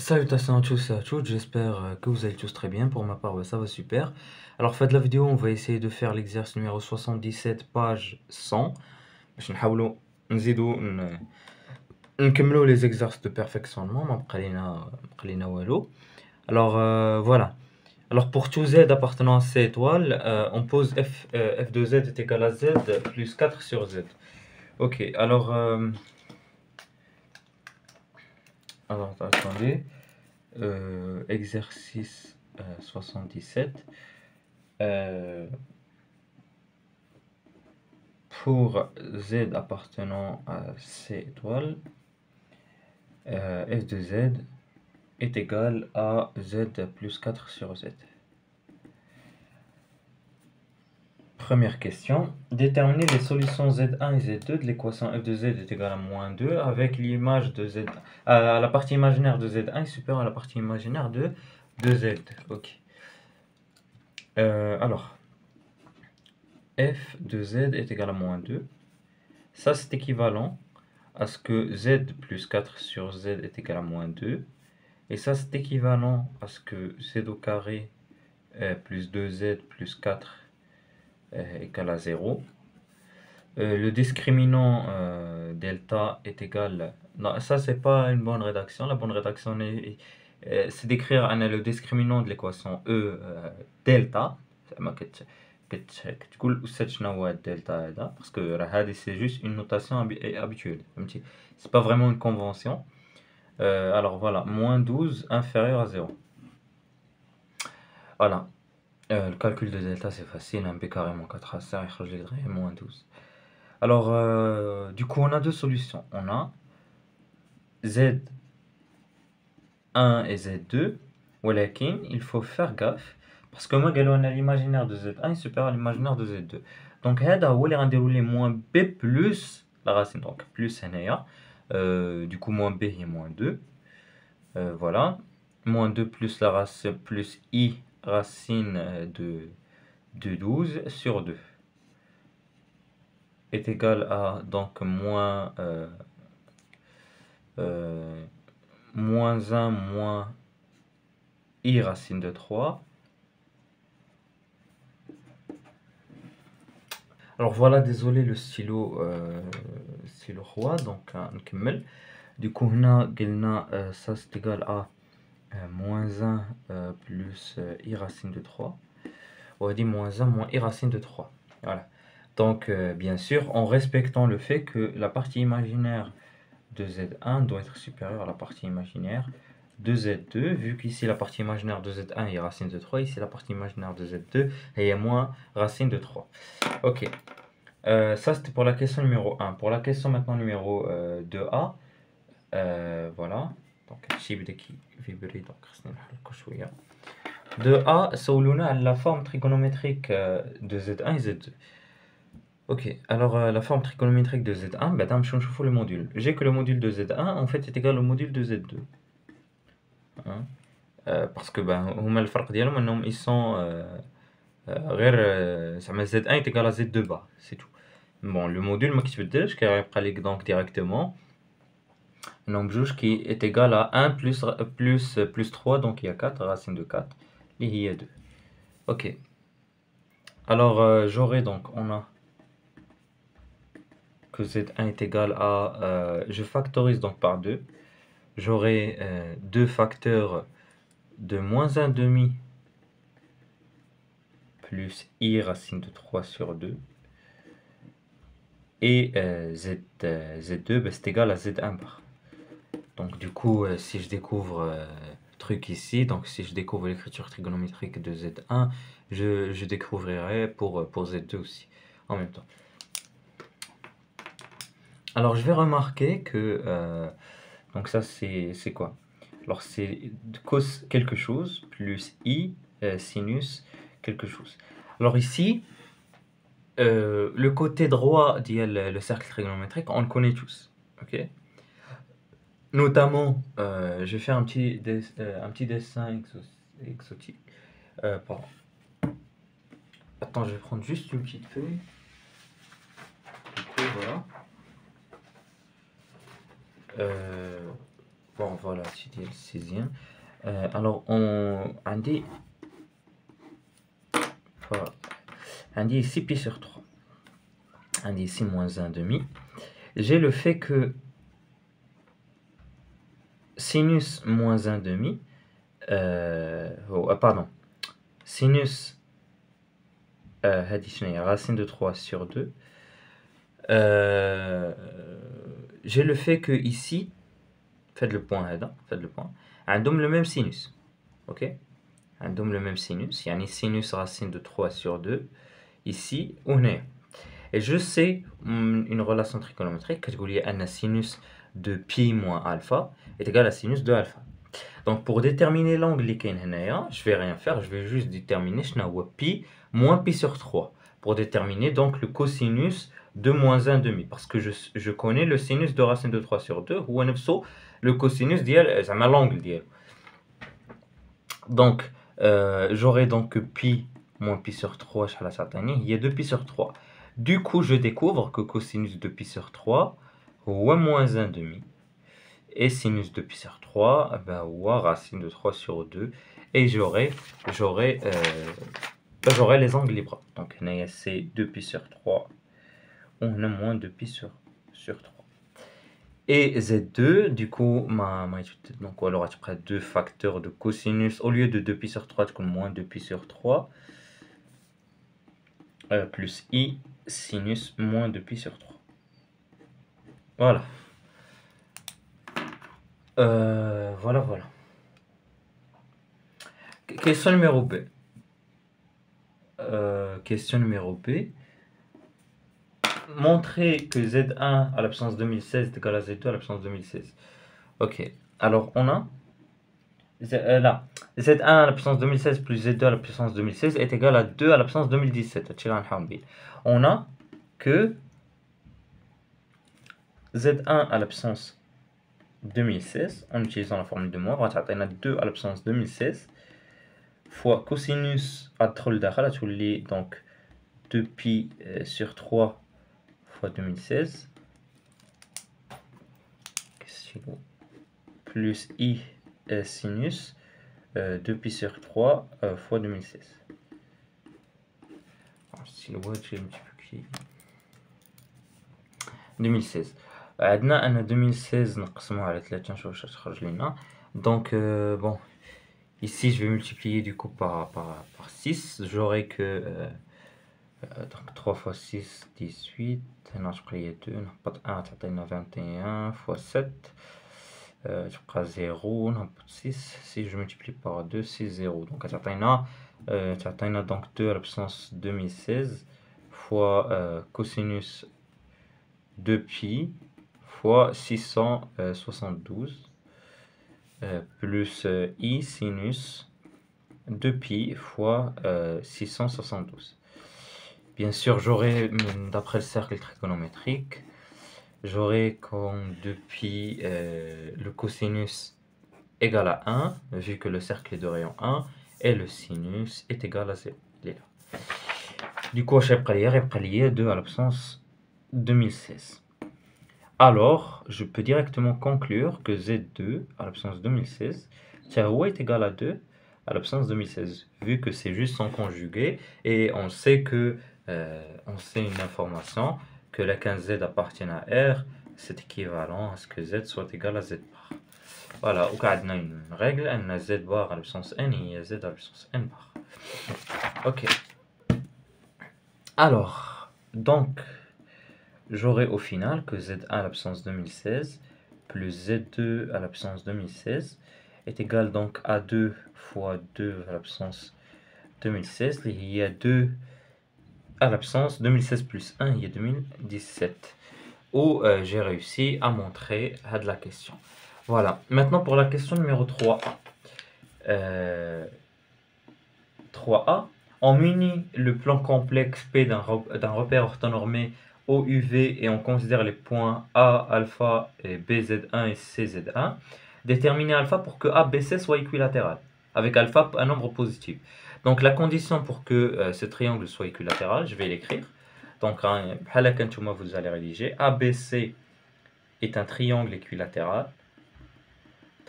Salutations à tous et à toutes, j'espère que vous allez tous très bien. Pour ma part, ça va super. Alors, fin de la vidéo, on va essayer de faire l'exercice numéro 77, page 100. باش نحاولوا نكملوا les exercices de perfectionnement. ما بقى لينا والو. Alors, voilà. Alors, pour tout z appartenant à C étoile, on pose f de z est égal à z plus 4 sur z. Ok, alors attendez. Exercice 77. Pour z appartenant à C étoile, f de z est égal à z plus 4 sur z. Première question. Déterminer les solutions z1 et z2 de l'équation f de z est égal à moins 2 avec l'image de z. La partie imaginaire de z1 est supérieure à la partie imaginaire de z. Ok. Alors, f de z est égal à moins 2. Ça, c'est équivalent à ce que z plus 4 sur z est égal à moins 2. Et ça, c'est équivalent à ce que z au carré plus 2z plus 4 égale à 0. Le discriminant delta est égal... Non, ça, c'est pas une bonne rédaction. La bonne rédaction, c'est d'écrire le discriminant de l'équation E delta. كتقول أستاذ شنو هو الدلتا هذا parce que هذه c'est juste une notation habituelle فهمتي c'est pas vraiment une convention. Alors voilà, moins 12 inférieur à 0. Voilà, le calcul de delta c'est facile, un b carré moins 4 à 5 يخرج لك غير moins 12. Alors du coup on a deux solutions, on a z1 et z2 ولكن il faut faire gaffe parce que moi قالوا لنا l'imaginaire de z1 est supérieur à l'imaginaire de z2. Donc هذا هو اللي غنديروا ليه moins b plus la racine, donc plus هنايا du coup moins b est moins 2. Voilà, moins 2 plus la racine plus i racine de 12 sur 2 est égal à donc moins 1 moins i racine de 3. Alors voilà, désolé le stylo roi, donc نكمل. Du coup هنا قلنا ça c'est égal à moins 1 plus i racine de 3. On va dire moins 1 moins i racine de 3. Voilà. Donc bien sûr en respectant le fait que la partie imaginaire de z1 doit être supérieure à la partie imaginaire de z2, vu qu'ici la partie imaginaire de z1 est racine de 3, ici la partie imaginaire de z2 est moins racine de 3. Ok. Ça c'était pour la question numéro 1. Pour la question maintenant numéro 2a, voilà. Donc الشيء بدا كيفيبري دونك خصني نحركو شويه. 2a سولونا على la forme trigonométrique de z1 et z2. Ok, alors la forme trigonométrique de z1, بعدا نمشيو نشوفو le module. J'ai que le module de z1 en fait est égal au module de z2. Hein? Parce que هما الفرق ديالهم انهم ils sont غير زعما z1 est égal à z2 bas, c'est tout. Bon, le module ما كيتبدلش كيبقى لك donc directement nombre بجوج qui est égal à 1 plus 3, donc il y a 4, racine de 4, et il y a 2. Ok. Alors j'aurai donc, on a que z1 est égal à, je factorise donc par 2, j'aurai 2 facteurs de moins 1 demi plus i racine de 3 sur 2, et z2 c'est égal à z1 par. Donc du coup, si je découvre truc ici, donc si je découvre l'écriture trigonométrique de z1, je découvrirai pour z2 aussi, en même temps. Alors je vais remarquer que, donc ça c'est quoi? Alors c'est cos quelque chose plus i sinus quelque chose. Alors ici, le côté droit le cercle trigonométrique, on le connaît tous, ok? Notamment, je vais faire un petit dessin exotique. Pardon. Attends, je vais prendre juste une petite feuille. Du coup, voilà. Bon, voilà, c'est le sixième. Alors, on dit ici pi sur 3. On dit ici moins 1 demi. J'ai le fait que sinus moins 1 demi, pardon, sinus racine de 3 sur 2. J'ai le fait que ici, faites le point, on donne le même sinus. Ok, on donne le même sinus. Il y a une sinus racine de 3 sur 2 ici ou là. Et je sais une relation trigonométrique qui dit que sinus de pi moins alpha est égal à sinus de alpha. Donc pour déterminer l'angle qui est là, je vais rien faire, je vais juste déterminer pi moins pi sur 3 pour déterminer donc le cosinus de moins 1 demi, parce que je connais le sinus de racine de 3 sur 2 ou le cosinus ديال زعما l'angle ديالو. Donc j'aurai donc pi moins pi sur 3 il y a 2 pi sur 3. Du coup, je découvre que cosinus de pi sur 3 ou moins 1 demi. Et sinus de pi sur 3, ou racine de 3 sur 2. Et j'aurai les angles libres. Donc, c'est 2 pi sur 3. On a moins 2 pi sur 3. Et Z2, du coup, donc, alors, tu prends 2 facteurs de cosinus. Au lieu de 2 pi sur 3, tu prends moins 2 pi sur 3. Plus I sinus moins 2 pi sur 3. Voilà. Voilà. Question numéro B. Question numéro B. Montrer que Z1 à la puissance 2016 est égal à Z2 à la puissance 2016. Ok. Alors, on a... là. Z1 à la puissance 2016 plus Z2 à la puissance 2016 est égal à 2 à la puissance 2017. On a que Z1 à la puissance 2016, en utilisant la formule de Moore, on a 2 à la puissance 2016 fois cosinus à troll d'Akhala, donc 2 pi sur 3 fois 2016 plus I sinus 2 pi sur 3 fois 2016. Si le voit, j'ai un petit peu qui 2016. عندنا 2016 نقسموها على 3 نشوف واش تخرج لنا. Donc bon, ici je vais multiplier du coup par 6, j'aurai que donc 3 fois 6 18, هنا تبقى 2 نهبط 1 تعطينا 21 fois 7 تبقى 0 نهبط 6, si je multiplie par 2 c'est 0, donc تعطينا donc 2 à la puissance 2016 fois cosinus 2 pi fois 672 plus I sinus 2 pi fois 672. Bien sûr, j'aurai, d'après le cercle trigonométrique, j'aurai comme 2 pi le cosinus égal à 1, vu que le cercle est de rayon 1, et le sinus est égal à 0. Il est là. Du coup, je vais 2 à la puissance 2016. Alors, je peux directement conclure que Z2 à la puissance 2016 est égal à 2 à la puissance 2016, vu que c'est juste son conjugué, et on sait que on sait une information que la 15Z appartient à R, c'est équivalent à ce que Z soit égal à Z bar. Voilà, on a une règle, on a Z bar à la puissance N et Z à la puissance N bar. Ok. Alors, donc, j'aurai au final que Z1 à la puissance 2016 plus Z2 à la puissance 2016 est égal donc à 2 fois 2 à la puissance 2016. Il y a 2 à la puissance 2016 plus 1, il y a 2017. Où j'ai réussi à montrer de la question. Voilà. Maintenant pour la question numéro 3A. 3A. On munit le plan complexe P d'un repère orthonormé OUV et on considère les points A, alpha, et BZ1 et CZ1. Déterminer alpha pour que ABC soit équilatéral, avec alpha un nombre positif. Donc la condition pour que ce triangle soit équilatéral, je vais l'écrire. Donc vous allez rédiger ABC est un triangle équilatéral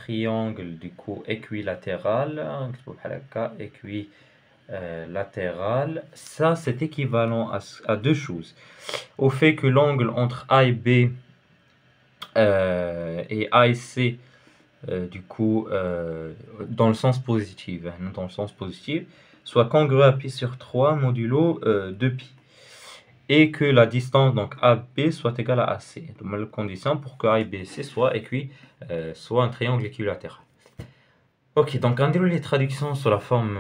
triangle du coup équilatéral, équilatéral, ça c'est équivalent à deux choses. Au fait que l'angle entre A et B et A et C, du coup, dans le sens positif, soit congruent à pi sur 3 modulo 2pi. Et que la distance donc AB soit égale à AC. Donc, la condition pour que A et B, C soit un triangle équilatéral. Ok, donc on dirait les traductions sous la forme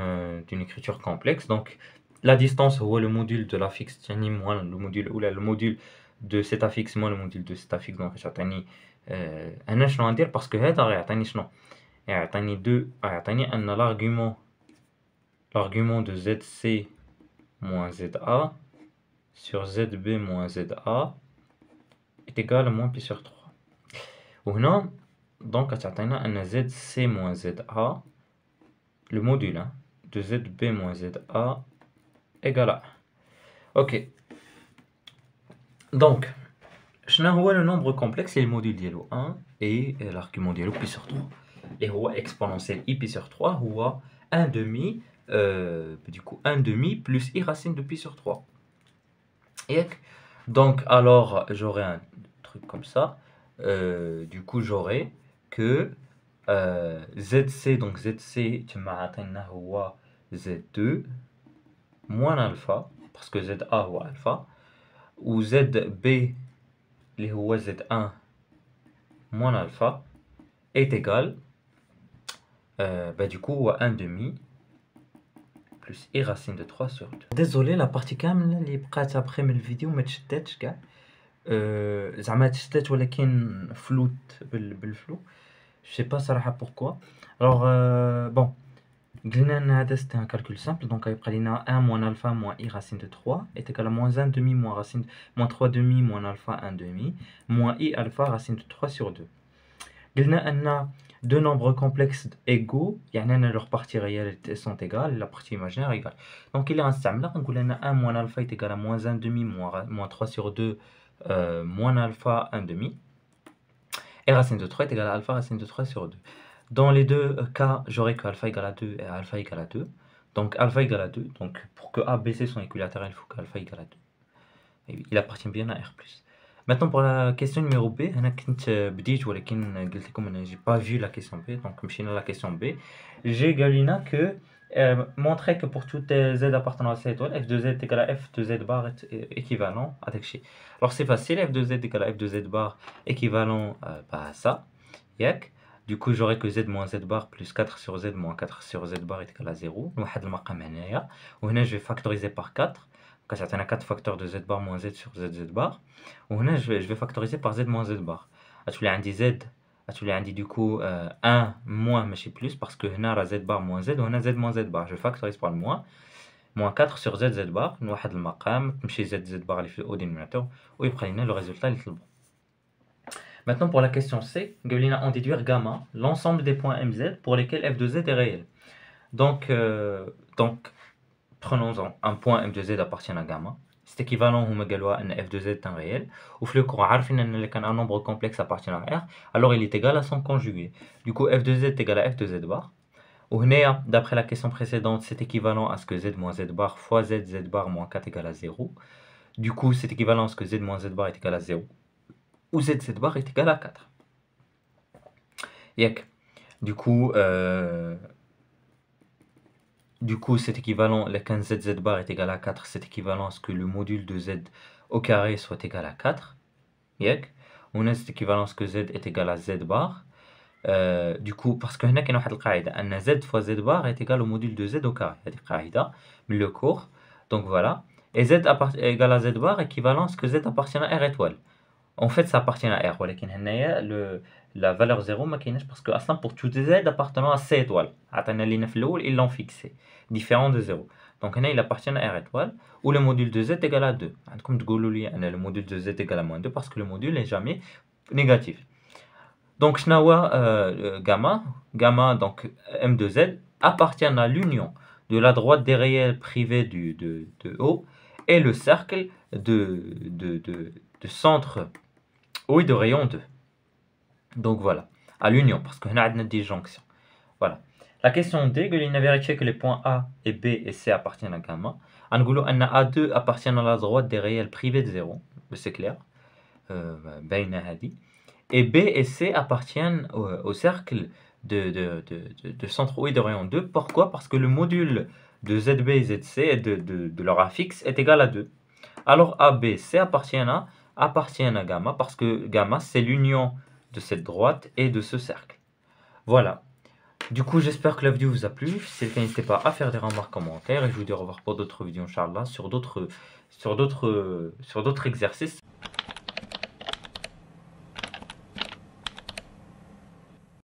d'une écriture complexe. Donc la distance ou le module de l'affixe moins le module ou le module de cet affixe moins le module de cet affixe. Donc j'attends انا شنو ندير parce que هذا غيعطيني شنو يعطيني ان l'argument de ZC moins ZA sur ZB moins ZA est égal à moins pi sur 3. وهنا donc تعطينا ان ZC moins ZA le module de ZB moins ZA égale à 1. Ok. Donc, شنو هو le nombre complexe et le module ديالو 1 et l'argument ديالو pi sur 3. Et هو exponentiel i pi sur 3 هو 1 demi du coup 1 demi plus i racine de pi sur 3. Et donc alors j'aurai un truc comme ça. Du coup j'aurai que ZC, donc ZC tu m'as atteint هو Z2 moins alpha parce que ZA هو alpha ou ZB اللي هو Z1 moins alpha est égal du coup 1 demi plus i racine de 3 sur 2. Désolé, la partie كامله اللي بقات après من الفيديو ما تشداتش كاع زعما تشدات ولكن فلوت بالفلو je sais pas صراحه pourquoi. Alors bon قلنا ان هذا c'est un calcul simple donc غيبقى لينا 1 moins alpha moins i racine de 3 est égal à moins 1 demi moins racine moins 3 demi moins alpha 1 demi moins i alpha racine de 3 sur 2. قلنا ان deux nombres complexes égaux يعني ان leur partie réelle sont égales la partie imaginaire égale. Donc il est غنستعملها نقول ان 1 moins alpha est égal à moins 1 demi moins 3 sur 2 moins alpha 1 demi et racine de 3 est égal à alpha racine de 3 sur 2. Dans les deux cas, j'aurai que alpha égale à 2 et alpha égale à 2. Donc alpha égale à 2. Donc pour que A, B, C sont équilatérales, il faut que alpha égale à 2. Et il appartient bien à R+. Maintenant pour la question numéro B, j'ai pas vu la question B, donc je suis dans la question B. J'ai galina que montrer que pour toutes Z appartenant à C étoile, f de Z est égal à f de Z bar est équivalent à Tekshi. Alors c'est facile, f de Z est égal à f de Z bar équivalent à ça. Yak. Du coup, j'aurai que Z moins Z bar plus 4 sur Z moins 4 sur Z bar est égal à 0. Je vais factoriser par 4. Donc, ça a 4 facteurs de Z bar moins Z sur Z bar. Je vais factoriser par Z moins Z bar. Tu l'as dit Z. Tu l'as dit du coup 1 moins, mais c'est plus parce que là, Z bar moins Z, on a Z moins Z bar. Je factorise par le moins. Moins 4 sur Z Z bar. Nous avons le maqam. Je Z Z bar au dénominateur. Et après, le résultat est le bon. Maintenant, pour la question C, on déduire gamma, l'ensemble des points MZ pour lesquels f de Z est réel. Donc prenons un point m de Z appartient à gamma. C'est équivalent au f de Z est un réel. Ou le un nombre complexe appartient à R, alors il est égal à son conjugué. Du coup, f de Z est égal à f de Z bar. Ou d'après la question précédente, c'est équivalent à ce que Z moins Z bar fois Z Z bar moins 4 égale à 0. Du coup, c'est équivalent à ce que Z moins Z bar est égal à 0. Où Z bar est égal à 4. Du coup, c'est équivalent, le 15 Z bar est égal à 4, c'est équivalent à ce que le module de Z au carré soit égal à 4. On a cette équivalence que Z est égal à Z bar. Du coup, parce que هنا كاين واحد القاعدة أن Z fois Z bar est égal au module de Z au carré. هذه قاعدة من le cours. Donc voilà. Et Z égale à Z bar équivalent à ce que Z appartient à R étoile. En fait, ça appartient à R. ولكن هنايا la valeur 0 ما كايناش parce que اصلا pour tout Z appartenant à C étoile. عطينا لينا في الاول ils l'ont fixé différent de 0. Donc هنا il appartient à R étoile où le module de Z est égal à 2. عندكم تقولوا لي ان le module de Z est égal à moins 2 parce que le module n'est jamais négatif. Donc شنو هو gamma donc M de Z appartient à l'union de la droite des réels privés de O et le cercle de centre O et de rayon 2. Donc voilà. à l'union, parce qu'on a une disjonction. Voilà. La question D, il a vérifié que les points A et B et C appartiennent à gamma. En gros, A2 appartient à la droite des réels privés de 0, c'est clair. Et B et C appartiennent au cercle de centre O et de rayon 2. Pourquoi? Parce que le module de ZB et ZC et de leur affixe est égal à 2. Alors A, B, C appartiennent à gamma, parce que gamma c'est l'union de cette droite et de ce cercle. Voilà. Du coup, j'espère que la vidéo vous a plu. Si c'est le cas, n'hésitez pas à faire des remarques, commentaires, et je vous dis au revoir pour d'autres vidéos, Inch'Allah, sur d'autres exercices.